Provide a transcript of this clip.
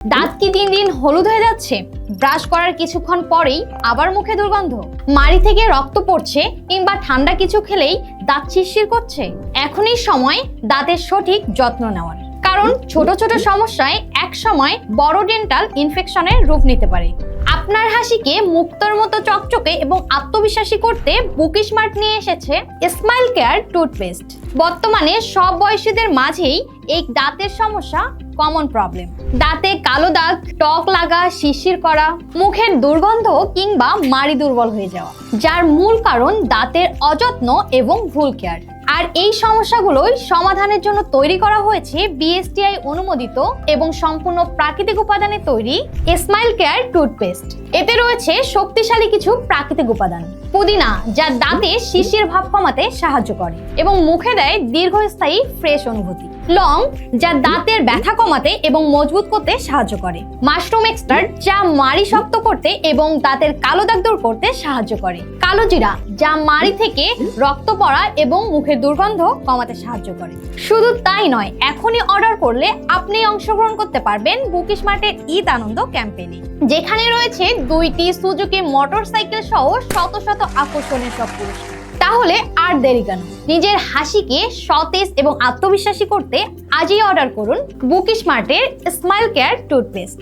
দাঁত কি দিন দিন হলুদ হয়ে যাচ্ছে? ব্রাশ করার কিছুক্ষণ পরেই আবার মুখে দুর্গন্ধ, মাড়ি থেকে রক্ত পড়ছে, কিংবা ঠান্ডা কিছু খেলেই দাঁত শিরশির করছে? এখনই সময় দাঁতের সঠিক যত্ন নেওয়ার, কারণ ছোট ছোট সমস্যায় এক সময় বড় ডেন্টাল ইনফেকশনের রূপ নিতে পারে। আপনার হাসিকে মুক্তোর মতো চকচকে এবং আত্মবিশ্বাসী করতে বুকি স্মার্ট নিয়ে এসেছে স্মাইল কেয়ার টুথপেস্ট। বর্তমানে সব বয়সীদের মাঝেই এই দাঁতের সমস্যা কমন প্রবলেম। দাঁতে কালো দাগ, টক লাগা, শিরশির করা, মুখের দুর্গন্ধ কিংবা মাড়ি দুর্বল হয়ে যাওয়া, যার মূল কারণ দাঁতের অযত্ন এবং ভুল কেয়ার। আর এই সমস্যাগুলোই সমাধানের জন্য তৈরি করা হয়েছে বিএসটিআই অনুমোদিত এবং সম্পূর্ণ প্রাকৃতিক উপাদানে তৈরি স্মাইল কেয়ার টুথপেস্ট। এতে রয়েছে শক্তিশালী কিছু প্রাকৃতিক উপাদান। পুদিনা, যা দাঁতে শিরশির ভাব কমাতে সাহায্য করে এবং মুখে দেয় দীর্ঘস্থায়ী ফ্রেশ অনুভূতি। লং, যা দাঁতের ব্যথা কমাতে এবং মজবুত করতে সাহায্য করে। মাশরুম এক্সট্রাক্ট, যা মাড়ি শক্ত করতে এবং দাঁতের কালো দাগ দূর করতে সাহায্য করে। কালো জিরা, যা মাড়ি থেকে রক্ত পড়া এবং মুখের দুর্গন্ধ কমাতে সাহায্য করে। শুধু তাই নয়, এখনই অর্ডার করলে আপনি অংশগ্রহণ করতে পারবেন বুকি স্মার্টের ঈদ আনন্দ ক্যাম্পেইনে, যেখানে রয়েছে 2টি সুজুকি মোটরসাইকেল সহ শত শত আকর্ষণীয় সব পুরস্কার। তাহলে আর দেরি কেন? নিজের হাসিকে সতেজ এবং আত্মবিশ্বাসী করতে আজই অর্ডার করুন বুকি স্মার্টের স্মাইল কেয়ার টুথপেস্ট।